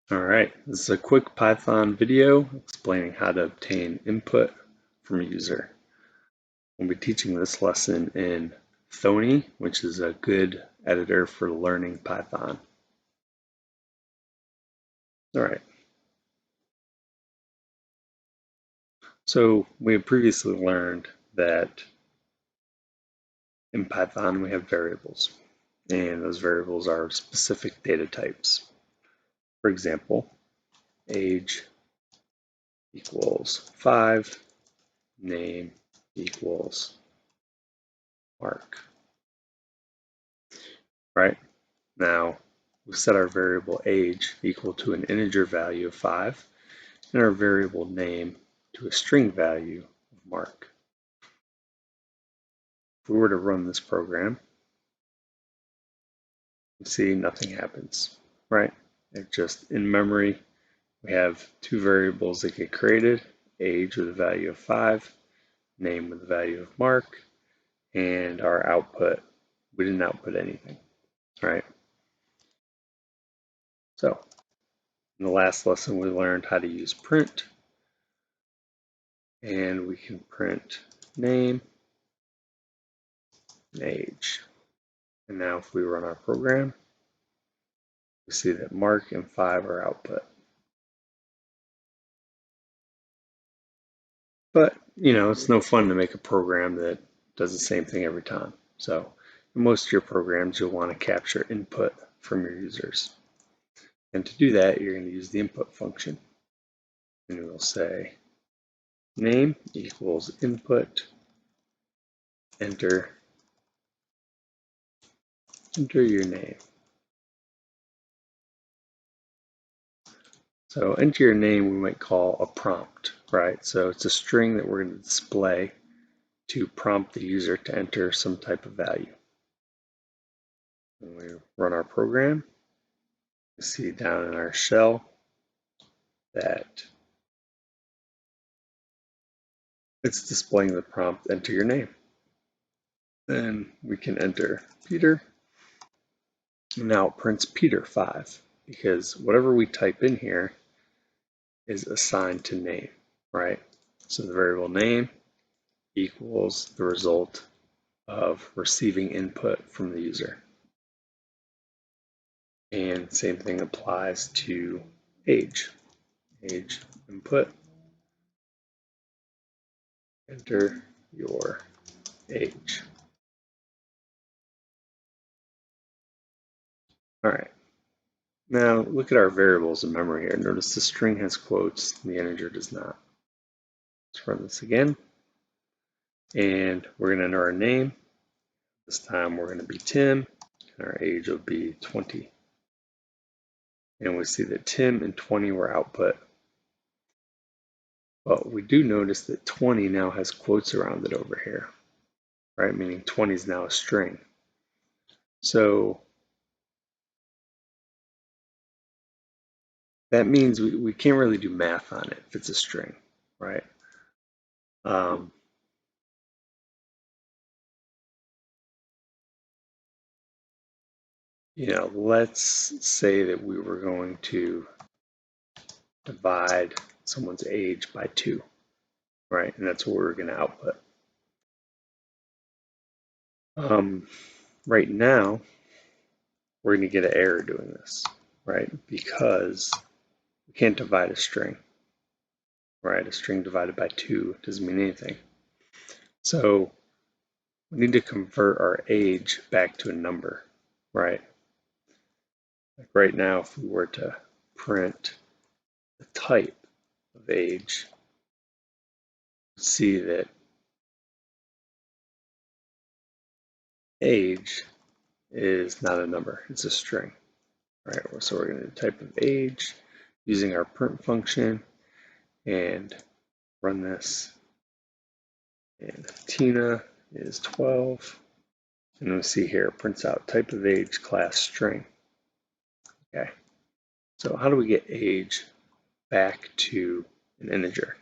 All right, this is a quick Python video explaining how to obtain input from a user. We'll be teaching this lesson in Thonny, which is a good editor for learning Python. All right, so we have previously learned that in Python we have variables, and those variables are specific data types. For example, age equals 5, name equals Mark, right? Now, we set our variable age equal to an integer value of 5 and our variable name to a string value of Mark. If we were to run this program, you see nothing happens, right? It just, in memory, we have two variables that get created, age with a value of 5, name with a value of Mark, and our output, we didn't output anything, right? So, in the last lesson, we learned how to use print, and we can print name and age. And now if we run our program, we see that Mark and 5 are output. But, it's no fun to make a program that does the same thing every time. So in most of your programs, you'll want to capture input from your users. And to do that, you're going to use the input function. And we'll say name equals input, enter your name. So enter your name we might call a prompt, right? So it's a string that we're going to display to prompt the user to enter some type of value. When we run our program, you see down in our shell that it's displaying the prompt, enter your name. Then we can enter Peter. And now it prints Peter 5 because whatever we type in here is assigned to name, right? So the variable name equals the result of receiving input from the user. And same thing applies to age. Age input, enter your age. All right. Now look at our variables in memory here. Notice the string has quotes and the integer does not. Let's run this again. And we're going to enter our name. This time we're going to be Tim, and our age will be 20. And we see that Tim and 20 were output. But we do notice that 20 now has quotes around it over here, right? Meaning 20 is now a string. So that means we can't really do math on it if it's a string, right? Let's say that we were going to divide someone's age by 2, right? And that's what we're going to output. Right now, we're going to get an error doing this, right? Because we can't divide a string, right? A string divided by 2 doesn't mean anything. So we need to convert our age back to a number, right? Like right now, if we were to print the type of age, see that age is not a number, it's a string. Right, so we're going to type of age using our print function and run this. And Tina is 12. And we see here it prints out type of age class string. Okay, so how do we get age back to an integer?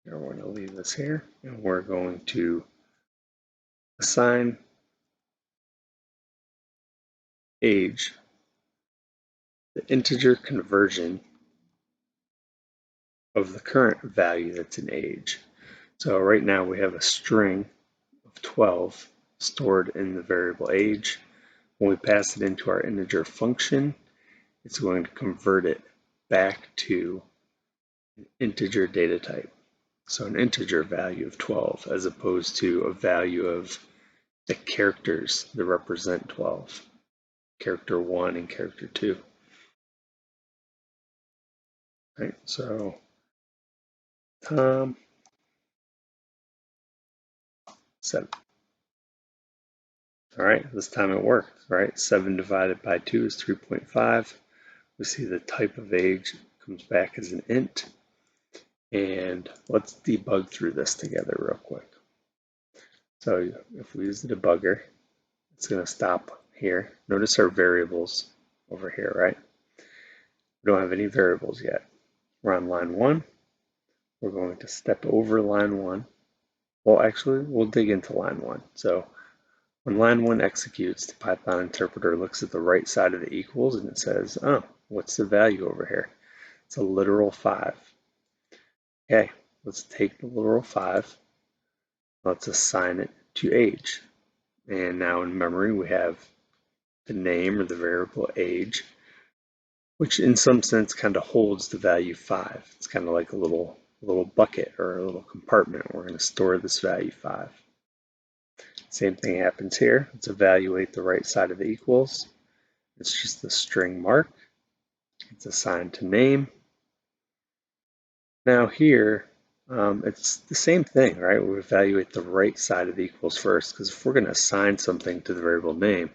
Here we're going to leave this here and we're going to assign age the integer conversion of the current value that's in age. So right now we have a string of 12 stored in the variable age. When we pass it into our integer function, it's going to convert it back to an integer data type. So an integer value of 12 as opposed to a value of the characters that represent 12, character 1 and character 2. Right, so Tom 7. All right, this time it worked, right? 7 divided by 2 is 3.5. We see the type of age comes back as an int. And let's debug through this together real quick. So if we use the debugger, it's going to stop here. Notice our variables over here, right? We don't have any variables yet. We're on line 1. We're going to step over line 1. Well, actually, we'll dig into line 1. So when line 1 executes, the Python interpreter looks at the right side of the equals and it says, oh, what's the value over here? It's a literal 5. Okay, let's take the literal 5. Let's assign it to age. And now in memory, we have the name or the variable age, which in some sense kind of holds the value 5. It's kind of like a little bucket or a little compartment. We're going to store this value 5. Same thing happens here. Let's evaluate the right side of the equals. It's just the string mark. It's assigned to name. Now here, it's the same thing, right? We evaluate the right side of the equals first, because if we're going to assign something to the variable name,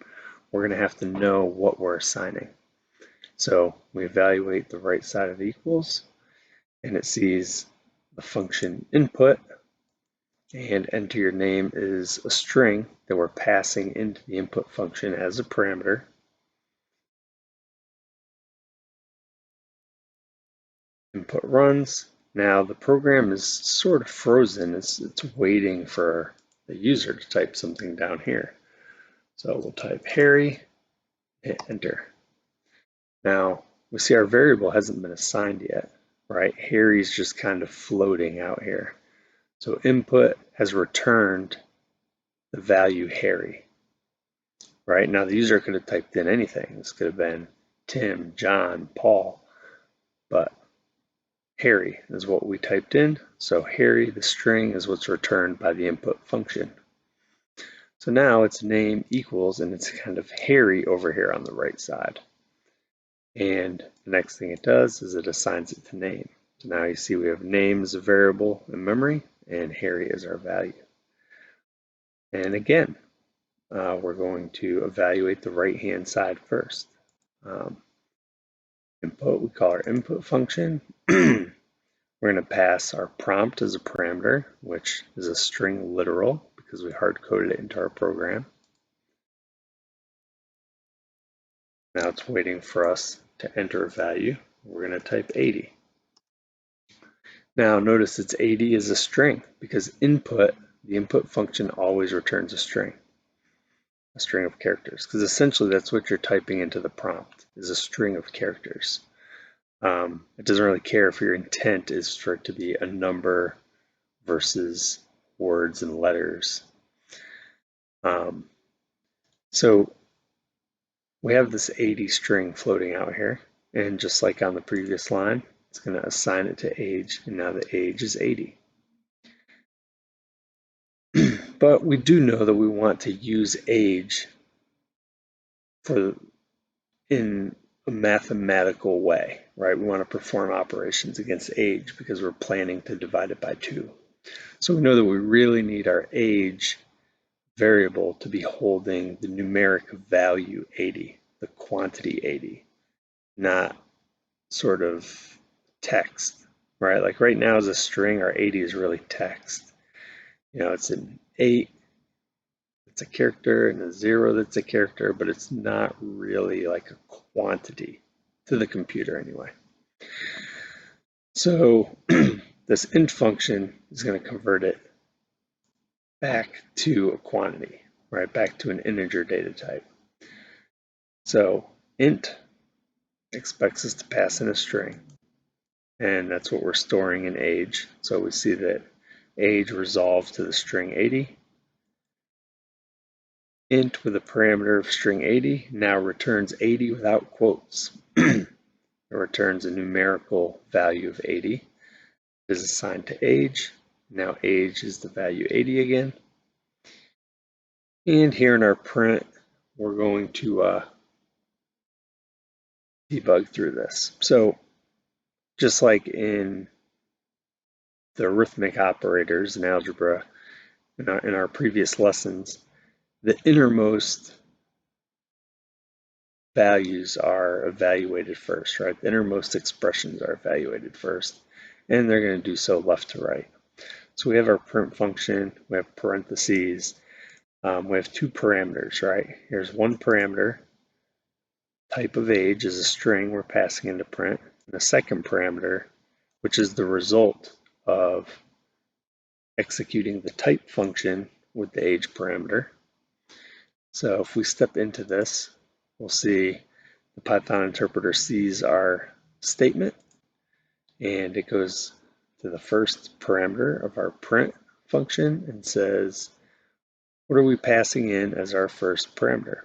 we're going to have to know what we're assigning. So we evaluate the right side of the equals, and it sees the function input, and enter your name is a string that we're passing into the input function as a parameter. Input runs. Now the program is sort of frozen. It's waiting for the user to type something down here. So we'll type Harry, hit enter. Now we see our variable hasn't been assigned yet, right? Harry's just kind of floating out here. So input has returned the value Harry, right? Now the user could have typed in anything. This could have been Tim, John, Paul, but Harry is what we typed in. So Harry, the string, is what's returned by the input function. So now its name equals, and it's kind of Harry over here on the right side. And the next thing it does is it assigns it to name. So now you see we have name as a variable in memory, and Harry is our value. And again, we're going to evaluate the right-hand side first. Input, we call our input function. We're going to pass our prompt as a parameter, which is a string literal because we hard-coded it into our program. Now it's waiting for us to enter a value. We're going to type 80. Now notice it's 80 is a string because the input function always returns a string of characters, because essentially that's what you're typing into the prompt is a string of characters. It doesn't really care if your intent is for it to be a number versus words and letters. So we have this 80 string floating out here, and just like on the previous line, it's going to assign it to age, and now the age is 80. But we do know that we want to use age in a mathematical way, right? We want to perform operations against age because we're planning to divide it by 2. So we know that we really need our age variable to be holding the numeric value 80, the quantity 80, not sort of text, right? Like right now as a string, our 80 is really text. You know, it's an 8, it's a character, and a 0 that's a character, but it's not really like a quantity to the computer anyway. So this int function is going to convert it back to a quantity, right? Back to an integer data type. So int expects us to pass in a string. And that's what we're storing in age. So we see that age resolved to the string 80. Int with a parameter of string 80 now returns 80 without quotes. It returns a numerical value of 80. It is assigned to age. Now age is the value 80 again. And here in our print, we're going to debug through this. So just like in the arithmetic operators in algebra in our previous lessons, the innermost values are evaluated first, right? The innermost expressions are evaluated first, and they're going to do so left to right. So we have our print function, we have parentheses, we have two parameters, right? Here's one parameter, type of age is a string we're passing into print, and a second parameter, which is the result of executing the type function with the age parameter. So if we step into this, we'll see the Python interpreter sees our statement, and it goes to the first parameter of our print function and says, what are we passing in as our first parameter?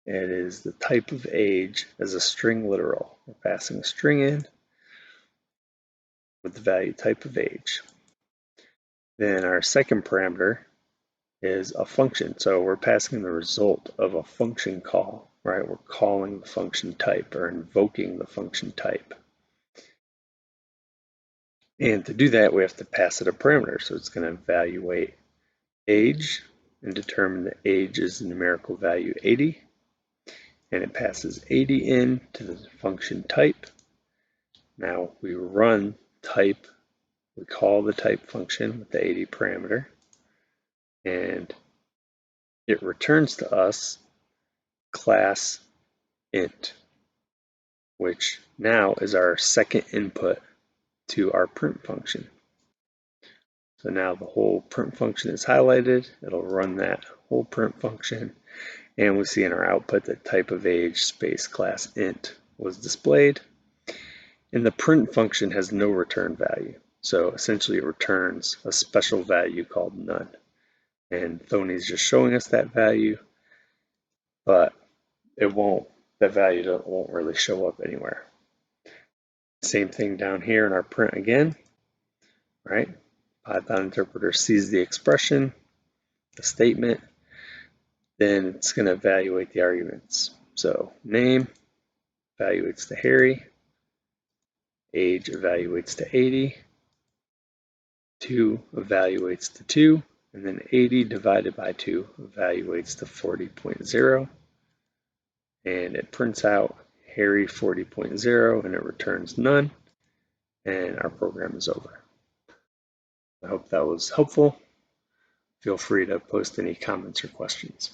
It is the type of age as a string literal. We're passing a string in with the value type of age. Then our second parameter is a function. So we're passing the result of a function call, right? We're calling the function type or invoking the function type. And to do that, we have to pass it a parameter. So it's going to evaluate age and determine that age is the numerical value 80. And it passes 80 in to the function type. Now we run type, we call the type function with the 80 parameter, and it returns to us class int, which now is our second input to our print function. So now the whole print function is highlighted. It'll run that whole print function, and we see in our output that type of age space class int was displayed. And the print function has no return value. So essentially it returns a special value called none. And Thonny's just showing us that value, but that value won't really show up anywhere. Same thing down here in our print again, right? Python interpreter sees the expression, the statement, then it's going to evaluate the arguments. So name evaluates to Harry, age evaluates to 80, 2 evaluates to 2, and then 80 divided by 2 evaluates to 40.0, and it prints out Harry 40.0 and it returns none, and our program is over. I hope that was helpful. Feel free to post any comments or questions.